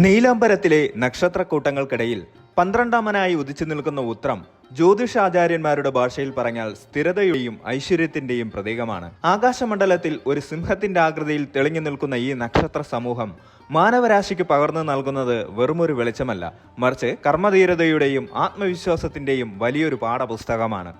നീലാംബരത്തിലെ നക്ഷത്രക്കൂട്ടങ്ങൾക്കിടയിൽ 12-മനായി ഉദിച്ചു നിൽക്കുന്ന ഉത്രം ജ്യോതിഷാചാര്യന്മാരുടെ ഭാഷയിൽ പറഞ്ഞാൽ സ്ഥിരതയുടെയും ഐശ്വര്യത്തിന്റെയും പ്രതീകമാണ്. ആകാശമണ്ഡലത്തിൽ ഒരു സിംഹത്തിന്റെ ആകൃതിയിൽ തെളിഞ്ഞു നിൽക്കുന്ന ഈ നക്ഷത്ര സമൂഹം മാനവരാശിക്ക് പകർന്നു നൽകുന്നത് വെറുമൊരു വെളിച്ചമല്ല, മറിച്ച് കർമ്മധീരതയുടെയും ആത്മവിശ്വാസത്തിന്റെയും വലിയൊരു പാഠപുസ്തകമാണ്.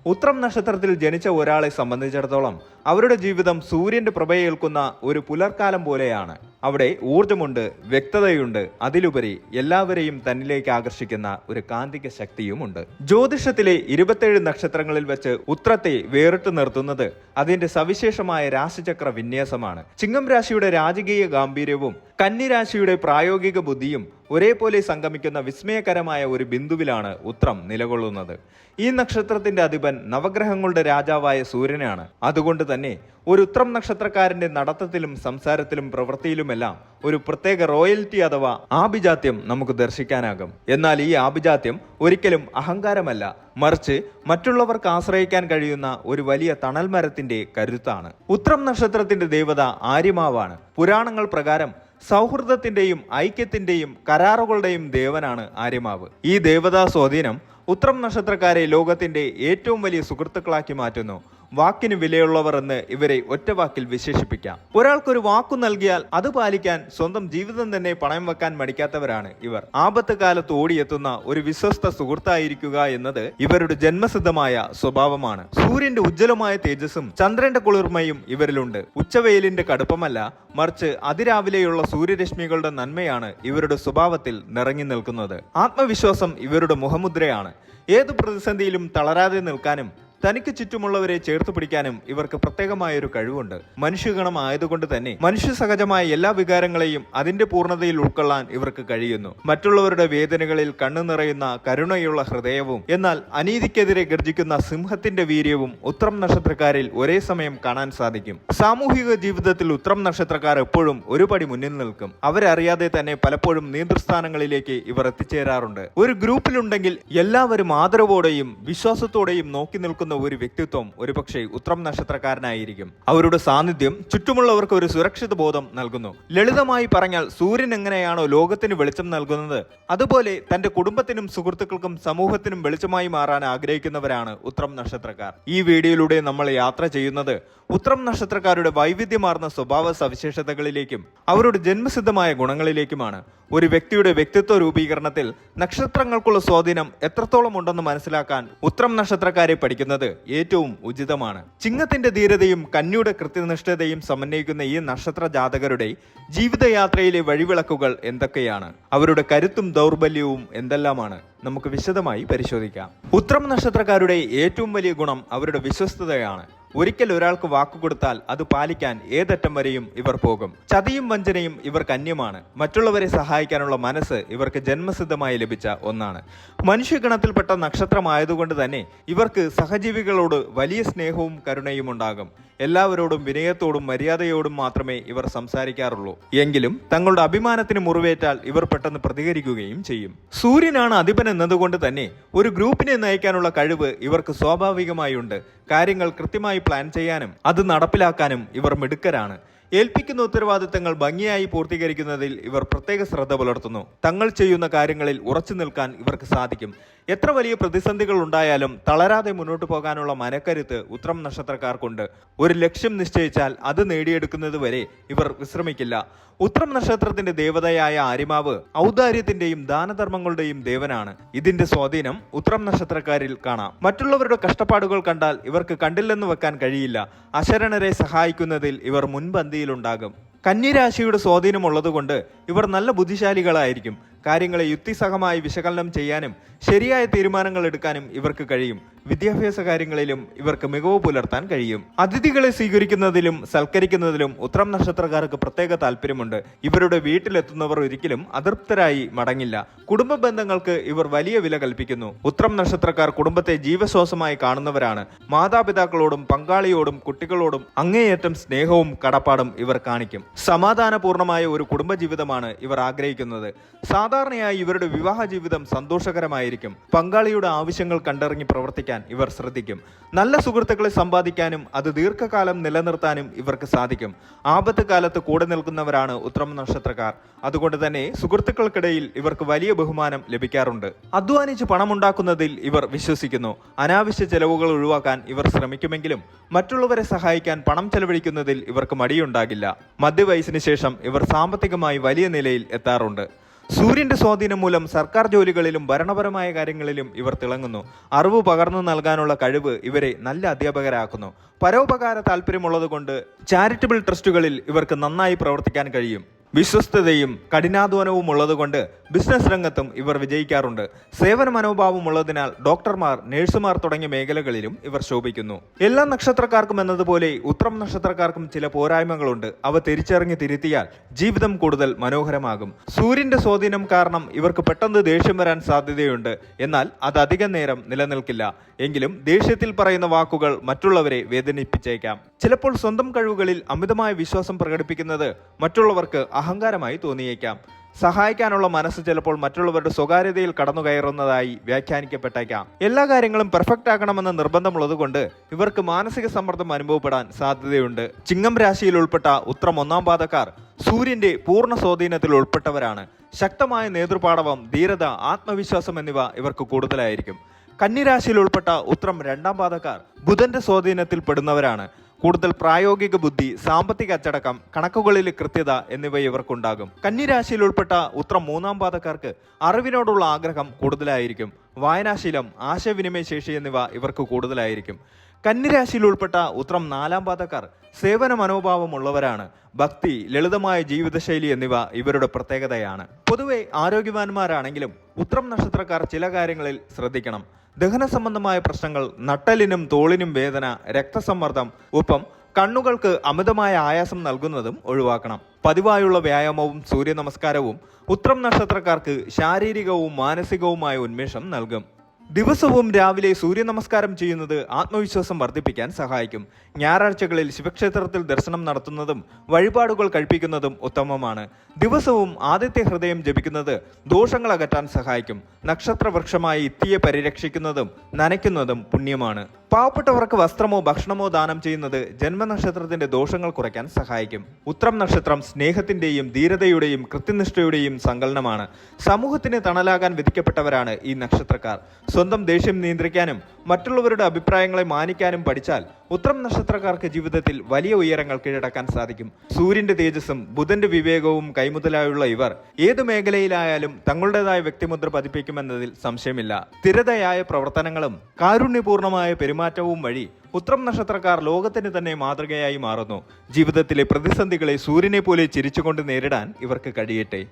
ഉത്രം നക്ഷത്രത്തിൽ ജനിച്ച ഒരാളെ സംബന്ധിച്ചിടത്തോളം അവരുടെ ജീവിതം സൂര്യന്റെ പ്രഭയേൽക്കുന്ന ഒരു പുലർക്കാലം പോലെയാണ്. അവിടെ ഊർജമുണ്ട്, വ്യക്തതയുണ്ട്, അതിലുപരി എല്ലാവരെയും തന്നിലേക്ക് ആകർഷിക്കുന്ന ഒരു കാന്തിക ശക്തിയുമുണ്ട്. ജ്യോതിഷത്തിലെ 27 നക്ഷത്രങ്ങളിൽ വെച്ച് ഉത്രത്തെ വേറിട്ട് നിർത്തുന്നത് അതിന്റെ സവിശേഷമായ രാശിചക്ര വിന്യാസമാണ്. ചിങ്ങം രാശിയുടെ രാജകീയ ഗാംഭീര്യവും കന്നി രാശിയുടെ പ്രായോഗിക ബുദ്ധിയും ഒരേപോലെ സംഗമിക്കുന്ന വിസ്മയകരമായ ഒരു ബിന്ദുവിലാണ് ഉത്രം നിലകൊള്ളുന്നത്. ഈ നക്ഷത്രത്തിന്റെ അധിപൻ നവഗ്രഹങ്ങളുടെ രാജാവായ സൂര്യനാണ്. അതുകൊണ്ട് തന്നെ ഒരു ഉത്രം നക്ഷത്രക്കാരന്റെ നടത്തത്തിലും സംസാരത്തിലും പ്രവൃത്തിയിലുമെല്ലാം ഒരു പ്രത്യേക റോയൽറ്റി അഥവാ ആഭിജാത്യം നമുക്ക് ദർശിക്കാനാകും. എന്നാൽ ഈ ആഭിജാത്യം ഒരിക്കലും അഹങ്കാരമല്ല, മറിച്ച് മറ്റുള്ളവർക്ക് ആശ്രയിക്കാൻ കഴിയുന്ന ഒരു വലിയ തണൽ മരത്തിന്റെ കരുത്താണ്. ഉത്രം നക്ഷത്രത്തിന്റെ ദേവത ആര്യമാവാണ്. പുരാണങ്ങൾ പ്രകാരം സൗഹൃദത്തിന്റെയും ഐക്യത്തിന്റെയും കരാറുകളുടെയും ദേവനാണ് ആര്യമാവ്. ഈ ദേവതാ സ്വാധീനം ഉത്രം നക്ഷത്രക്കാരെ ലോകത്തിന്റെ ഏറ്റവും വലിയ സുഹൃത്തുക്കളാക്കി മാറ്റുന്നു. വാക്കിന് വിലയുള്ളവർ എന്ന് ഇവരെ ഒറ്റ വാക്കിൽ വിശേഷിപ്പിക്കാം. ഒരാൾക്കൊരു വാക്കു നൽകിയാൽ അത് പാലിക്കാൻ സ്വന്തം ജീവിതം തന്നെ പണയം വെക്കാൻ മടിക്കാത്തവരാണ് ഇവർ. ആപത്ത് കാലത്ത് ഓടിയെത്തുന്ന ഒരു വിശ്വസ്ത സുഹൃത്തായിരിക്കുക എന്നത് ഇവരുടെ ജന്മസിദ്ധമായ സ്വഭാവമാണ്. സൂര്യന്റെ ഉജ്ജ്വലമായ തേജസ്സും ചന്ദ്രന്റെ കുളിർമയും ഇവരിലുണ്ട്. ഉച്ചവെയിലിന്റെ കടുപ്പമല്ല, മറിച്ച് അതിരാവിലെയുള്ള സൂര്യരശ്മികളുടെ നന്മയാണ് ഇവരുടെ സ്വഭാവത്തിൽ നിറഞ്ഞു നിൽക്കുന്നത്. ആത്മവിശ്വാസം ഇവരുടെ മുഖമുദ്രയാണ്. ഏതു പ്രതിസന്ധിയിലും തളരാതെ നിൽക്കാനും തനിക്ക് ചുറ്റുമുള്ളവരെ ചേർത്ത് പിടിക്കാനും ഇവർക്ക് പ്രത്യേകമായൊരു കഴിവുണ്ട്. മനുഷ്യഗണം ആയതുകൊണ്ട് തന്നെ മനുഷ്യ സഹജമായ എല്ലാ വികാരങ്ങളെയും അതിന്റെ പൂർണ്ണതയിൽ ഉൾക്കൊള്ളാൻ ഇവർക്ക് കഴിയുന്നു. മറ്റുള്ളവരുടെ വേദനകളിൽ കണ്ണു നിറയുന്ന കരുണയുള്ള ഹൃദയവും എന്നാൽ അനീതിക്കെതിരെ ഗർജിക്കുന്ന സിംഹത്തിന്റെ വീര്യവും ഉത്രം നക്ഷത്രക്കാരിൽ ഒരേ സമയം കാണാൻ സാധിക്കും. സാമൂഹിക ജീവിതത്തിൽ ഉത്രം നക്ഷത്രക്കാർ എപ്പോഴും ഒരു പടി മുന്നിൽ നിൽക്കും. അവരറിയാതെ തന്നെ പലപ്പോഴും നേതൃസ്ഥാനങ്ങളിലേക്ക് ഇവർ എത്തിച്ചേരാറുണ്ട്. ഒരു ഗ്രൂപ്പിലുണ്ടെങ്കിൽ എല്ലാവരും ആദരവോടെയും വിശ്വാസത്തോടെയും നോക്കി നിൽക്കുന്ന ഒരു വ്യക്തിത്വം ഒരുപക്ഷെ ഉത്രം നക്ഷത്രക്കാരനായിരിക്കും. അവരുടെ സാന്നിധ്യം ചുറ്റുമുള്ളവർക്ക് ഒരു സുരക്ഷിത ബോധം നൽകുന്നു. ലളിതമായി പറഞ്ഞാൽ സൂര്യൻ എങ്ങനെയാണോ ലോകത്തിന് വെളിച്ചം നൽകുന്നത്, അതുപോലെ തന്റെ കുടുംബത്തിനും സുഹൃത്തുക്കൾക്കും സമൂഹത്തിനും വെളിച്ചമായി മാറാൻ ആഗ്രഹിക്കുന്നവരാണ് ഉത്രം നക്ഷത്രക്കാർ. ഈ വീഡിയോയിലൂടെ നമ്മൾ യാത്ര ചെയ്യുന്നത് ഉത്രം നക്ഷത്രക്കാരുടെ വൈവിധ്യമാർന്ന സ്വഭാവ സവിശേഷതകളിലേക്കും അവരുടെ ജന്മസിദ്ധമായ ഗുണങ്ങളിലേക്കുമാണ്. ഒരു വ്യക്തിയുടെ വ്യക്തിത്വ രൂപീകരണത്തിൽ നക്ഷത്രങ്ങൾക്കുള്ള സ്വാധീനം എത്രത്തോളം ഉണ്ടെന്ന് മനസ്സിലാക്കാൻ ഉത്രം നക്ഷത്രക്കാരെ പഠിക്കുന്നത് ഏറ്റവും ഉചിതമാണ്. ചിങ്ങത്തിന്റെ ധീരതയും കന്നിയുടെ കൃത്യനിഷ്ഠതയും സമന്വയിക്കുന്ന ഈ നക്ഷത്ര ജാതകരുടെ ജീവിതയാത്രയിലെ വഴിവിളക്കുകൾ എന്തൊക്കെയാണ്? അവരുടെ കരുത്തും ദൗർബല്യവും എന്തെല്ലാമാണ്? നമുക്ക് വിശദമായി പരിശോധിക്കാം. ഉത്രം നക്ഷത്രക്കാരുടെ ഏറ്റവും വലിയ ഗുണം അവരുടെ വിശ്വസ്തതയാണ്. ഒരിക്കൽ ഒരാൾക്ക് വാക്കുകൊടുത്താൽ അത് പാലിക്കാൻ ഏതറ്റം വരെയും ഇവർ പോകും. ചതിയും വഞ്ചനയും ഇവർക്ക് അന്യമാണ്. മറ്റുള്ളവരെ സഹായിക്കാനുള്ള മനസ്സ് ഇവർക്ക് ജന്മസിദ്ധമായി ലഭിച്ച ഒന്നാണ്. മനുഷ്യഗണത്തിൽപ്പെട്ട നക്ഷത്രമായതുകൊണ്ട് തന്നെ ഇവർക്ക് സഹജീവികളോട് വലിയ സ്നേഹവും കരുണയും ഉണ്ടാകും. എല്ലാവരോടും വിനയത്തോടും മര്യാദയോടും മാത്രമേ ഇവർ സംസാരിക്കാറുള്ളൂ. എങ്കിലും തങ്ങളുടെ അഭിമാനത്തിന് മുറിവേറ്റാൽ ഇവർ പെട്ടെന്ന് പ്രതികരിക്കുകയും ചെയ്യും. സൂര്യനാണ് അധിപൻ എന്നതുകൊണ്ട് തന്നെ ഒരു ഗ്രൂപ്പിനെ നയിക്കാനുള്ള കഴിവ് ഇവർക്ക് സ്വാഭാവികമായി ഉണ്ട്. കാര്യങ്ങൾ കൃത്യമായി പ്ലാൻ ചെയ്യാനും അത് നടപ്പിലാക്കാനും ഇവർ മിടുക്കരാണ്. ഏൽപ്പിക്കുന്ന ഉത്തരവാദിത്തങ്ങൾ ഭംഗിയായി പൂർത്തീകരിക്കുന്നതിൽ ഇവർ പ്രത്യേക ശ്രദ്ധ പുലർത്തുന്നു. തങ്ങൾ ചെയ്യുന്ന കാര്യങ്ങളിൽ ഉറച്ചു നിൽക്കാൻ ഇവർക്ക് സാധിക്കും. എത്ര വലിയ പ്രതിസന്ധികൾ ഉണ്ടായാലും തളരാതെ മുന്നോട്ട് പോകാനുള്ള മനക്കരുത്ത് ഉത്രം നക്ഷത്രക്കാർക്കുണ്ട്. ഒരു ലക്ഷ്യം നിശ്ചയിച്ചാൽ അത് നേടിയെടുക്കുന്നത് വരെ ഇവർ വിശ്രമിക്കില്ല. ഉത്രം നക്ഷത്രത്തിന്റെ ദേവതയായ ആര്യമാവ് ഔദാര്യത്തിന്റെയും ദാനധർമ്മങ്ങളുടെയും ദേവനാണ്. ഇതിന്റെ സ്വാധീനം ഉത്രം നക്ഷത്രക്കാരിൽ കാണാം. മറ്റുള്ളവരുടെ കഷ്ടപ്പാടുകൾ കണ്ടാൽ ഇവർക്ക് കണ്ടില്ലെന്ന് വെക്കാൻ കഴിയില്ല. അശരണരെ സഹായിക്കുന്നതിൽ ഇവർ മുൻപന്തിയിലുണ്ടാകും. കന്നിരാശിയുടെ സ്വാധീനമുള്ളതുകൊണ്ട് ഇവർ നല്ല ബുദ്ധിശാലികളായിരിക്കും. കാര്യങ്ങളെ യുക്തിസഹമായി വിശകലനം ചെയ്യാനും ശരിയായ തീരുമാനങ്ങൾ എടുക്കാനും ഇവർക്ക് കഴിയും. വിദ്യാഭ്യാസ കാര്യങ്ങളിലും ഇവർക്ക് മികവ് പുലർത്താൻ കഴിയും. അതിഥികളെ സ്വീകരിക്കുന്നതിലും സൽക്കരിക്കുന്നതിലും ഉത്രം നക്ഷത്രക്കാർക്ക് പ്രത്യേക താല്പര്യമുണ്ട്. ഇവരുടെ വീട്ടിലെത്തുന്നവർ ഒരിക്കലും അതൃപ്തരായി മടങ്ങില്ല. കുടുംബ ബന്ധങ്ങൾക്ക് ഇവർ വലിയ വില കൽപ്പിക്കുന്നു. ഉത്രം നക്ഷത്രക്കാർ കുടുംബത്തെ ജീവശ്വാസമായി കാണുന്നവരാണ്. മാതാപിതാക്കളോടും പങ്കാളിയോടും കുട്ടികളോടും അങ്ങേയറ്റം സ്നേഹവും കടപ്പാടും ഇവർ കാണിക്കും. സമാധാനപൂർണമായ ഒരു കുടുംബജീവിതമാണ് ഇവർ ആഗ്രഹിക്കുന്നത്. സാധാരണയായി ഇവരുടെ വിവാഹ ജീവിതം സന്തോഷകരമായിരിക്കും. പങ്കാളിയുടെ ആവശ്യങ്ങൾ കണ്ടിറങ്ങി പ്രവർത്തിക്കാൻ സഹായിക്കാൻ ഇവർ ശ്രദ്ധിക്കും. നല്ല സുഹൃത്തുക്കളെ സമ്പാദിക്കാനും അത് ദീർഘകാലം നിലനിർത്താനും ഇവർക്ക് സാധിക്കും. ആപത്ത് കാലത്ത് കൂടെ നിൽക്കുന്നവരാണ് ഉത്രം നക്ഷത്രക്കാർ. അതുകൊണ്ട് തന്നെ സുഹൃത്തുക്കൾക്കിടയിൽ ഇവർക്ക് വലിയ ബഹുമാനം ലഭിക്കാറുണ്ട്. അധ്വാനിച്ച് പണമുണ്ടാക്കുന്നതിൽ ഇവർ വിശ്വസിക്കുന്നു. അനാവശ്യ ചെലവുകൾ ഒഴിവാക്കാൻ ഇവർ ശ്രമിക്കുമെങ്കിലും മറ്റുള്ളവരെ സഹായിക്കാൻ പണം ചെലവഴിക്കുന്നതിൽ ഇവർക്ക് മടിയുണ്ടാകില്ല. മധ്യവയസ്സിന് ശേഷം ഇവർ സാമ്പത്തികമായി വലിയ നിലയിൽ എത്താറുണ്ട്. സൂര്യന്റെ സ്വാധീനം മൂലം സർക്കാർ ജോലികളിലും ഭരണപരമായ കാര്യങ്ങളിലും ഇവർ തിളങ്ങുന്നു. അറിവ് പകർന്നു നൽകാനുള്ള കഴിവ് ഇവരെ നല്ല അധ്യാപകരാക്കുന്നു. പരോപകാര താല്പര്യമുള്ളതുകൊണ്ട് ചാരിറ്റബിൾ ട്രസ്റ്റുകളിൽ ഇവർക്ക് നന്നായി പ്രവർത്തിക്കാൻ കഴിയും. വിശ്വസ്തതയും കഠിനാധ്വാനവും ഉള്ളതുകൊണ്ട് ബിസിനസ് രംഗത്തും ഇവർ വിജയിക്കാറുണ്ട്. സേവന മനോഭാവം ഉള്ളതിനാൽ ഡോക്ടർമാർ, നഴ്സുമാർ തുടങ്ങിയ മേഖലകളിലും ഇവർ ശോഭിക്കുന്നു. എല്ലാ നക്ഷത്രക്കാർക്കും എന്നതുപോലെ ഉത്രം നക്ഷത്രക്കാർക്കും ചില പോരായ്മകളുണ്ട്. അവ തിരിച്ചറിഞ്ഞ് തിരുത്തിയാൽ ജീവിതം കൂടുതൽ മനോഹരമാകും. സൂര്യന്റെ സ്വാധീനം കാരണം ഇവർക്ക് പെട്ടെന്ന് ദേഷ്യം വരാൻ സാധ്യതയുണ്ട്. എന്നാൽ അത് അധികം നേരം നിലനിൽക്കില്ല. എങ്കിലും ദേഷ്യത്തിൽ പറയുന്ന വാക്കുകൾ മറ്റുള്ളവരെ വേദനിപ്പിച്ചേക്കാം. ചിലപ്പോൾ സ്വന്തം കഴിവുകളിൽ അമിതമായ വിശ്വാസം പ്രകടിപ്പിക്കുന്നത് മറ്റുള്ളവർക്ക് അഹങ്കാരമായി തോന്നിയേക്കാം. സഹായിക്കാനുള്ള മനസ്സ് ചിലപ്പോൾ മറ്റുള്ളവരുടെ സ്വകാര്യതയിൽ കടന്നുകയറുന്നതായി വ്യാഖ്യാനിക്കപ്പെട്ടേക്കാം. എല്ലാ കാര്യങ്ങളും പെർഫെക്റ്റ് ആക്കണമെന്ന് നിർബന്ധമുള്ളതുകൊണ്ട് ഇവർക്ക് മാനസിക സമ്മർദ്ദം അനുഭവപ്പെടാൻ സാധ്യതയുണ്ട്. ചിങ്ങം രാശിയിൽ ഉൾപ്പെട്ട ഉത്രം 1-ാം പാദക്കാർ സൂര്യന്റെ പൂർണ്ണ സ്വാധീനത്തിൽ ഉൾപ്പെട്ടവരാണ്. ശക്തമായ നേതൃപാടവം, ധീരത, ആത്മവിശ്വാസം എന്നിവ ഇവർക്ക് കൂടുതലായിരിക്കും. കന്നിരാശിയിൽ ഉൾപ്പെട്ട ഉത്രം 2-ാം പാദക്കാർ ബുധന്റെ സ്വാധീനത്തിൽ പെടുന്നവരാണ്. കൂടുതൽ പ്രായോഗിക ബുദ്ധി, സാമ്പത്തിക അച്ചടക്കം, കണക്കുകളിലെ കൃത്യത എന്നിവ ഇവർക്കുണ്ടാകും. കന്നിരാശിയിൽ ഉൾപ്പെട്ട ഉത്രം 3-ാം പാദക്കാർക്ക് അറിവിനോടുള്ള ആഗ്രഹം കൂടുതലായിരിക്കും. വായനാശീലം, ആശയവിനിമയ ശേഷി എന്നിവ ഇവർക്ക് കൂടുതലായിരിക്കും. കന്നിരാശിയിൽ ഉൾപ്പെട്ട ഉത്രം 4-ാം പാദക്കാർ സേവന മനോഭാവമുള്ളവരാണ്. ഭക്തി, ലളിതമായ ജീവിതശൈലി എന്നിവ ഇവരുടെ പ്രത്യേകതയാണ്. പൊതുവെ ആരോഗ്യവാന്മാരാണെങ്കിലും ഉത്രം നക്ഷത്രക്കാർ ചില കാര്യങ്ങളിൽ ശ്രദ്ധിക്കണം. ദഹന സംബന്ധമായ പ്രശ്നങ്ങൾ, നട്ടലിനും തോളിനും വേദന, രക്തസമ്മർദ്ദം, ഒപ്പം കണ്ണുകൾക്ക് അമിതമായ ആയാസം നൽകുന്നതും ഒഴിവാക്കണം. പതിവായുള്ള വ്യായാമവും സൂര്യ നമസ്കാരവും ഉത്രം നക്ഷത്രക്കാർക്ക് ശാരീരികവും മാനസികവുമായ ഉന്മേഷം നൽകും. ദിവസവും രാവിലെ സൂര്യ നമസ്കാരം ചെയ്യുന്നത് ആത്മവിശ്വാസം വർദ്ധിപ്പിക്കാൻ സഹായിക്കും. ഞായറാഴ്ചകളിൽ ശിവക്ഷേത്രത്തിൽ ദർശനം നടത്തുന്നതും വഴിപാടുകൾ കഴിപ്പിക്കുന്നതും ഉത്തമമാണ്. ദിവസവും ആദിത്യ ഹൃദയം ജപിക്കുന്നത് ദോഷങ്ങൾ അകറ്റാൻ സഹായിക്കും. നക്ഷത്രവൃക്ഷമായി ഇത്തിയെ പരിരക്ഷിക്കുന്നതും നനയ്ക്കുന്നതും പുണ്യമാണ്. പാവപ്പെട്ടവർക്ക് വസ്ത്രമോ ഭക്ഷണമോ ദാനം ചെയ്യുന്നത് ജന്മനക്ഷത്രത്തിന്റെ ദോഷങ്ങൾ കുറയ്ക്കാൻ സഹായിക്കും. ഉത്രം നക്ഷത്രം സ്നേഹത്തിന്റെയും ധീരതയുടെയും കൃത്യനിഷ്ഠയുടെയും സങ്കലനമാണ്. സമൂഹത്തിന് തണലാകാൻ വിധിക്കപ്പെട്ടവരാണ് ഈ നക്ഷത്രക്കാർ. സ്വന്തം ദേഷ്യം നിയന്ത്രിക്കാനും മറ്റുള്ളവരുടെ അഭിപ്രായങ്ങളെ മാനിക്കാനും പഠിച്ചാൽ ഉത്രം നക്ഷത്രക്കാർക്ക് ജീവിതത്തിൽ വലിയ ഉയരങ്ങൾ കീഴടക്കാൻ സാധിക്കും. സൂര്യന്റെ തേജസ്സും ബുധന്റെ വിവേകവും കൈമുതലായുള്ള ഇവർ ഏത് മേഖലയിലായാലും തങ്ങളുടേതായ വ്യക്തിമുദ്ര പതിപ്പിക്കുമെന്നതിൽ സംശയമില്ല. സ്ഥിരതയായ പ്രവർത്തനങ്ങളും കാരുണ്യപൂർണമായ പെരുമാറ്റവും വഴി ഉത്രം നക്ഷത്രക്കാർ ലോകത്തിന് തന്നെ മാതൃകയായി മാറുന്നു. ജീവിതത്തിലെ പ്രതിസന്ധികളെ സൂര്യനെ പോലെ ചിരിച്ചുകൊണ്ട് നേരിടാൻ ഇവർക്ക് കഴിയട്ടെ.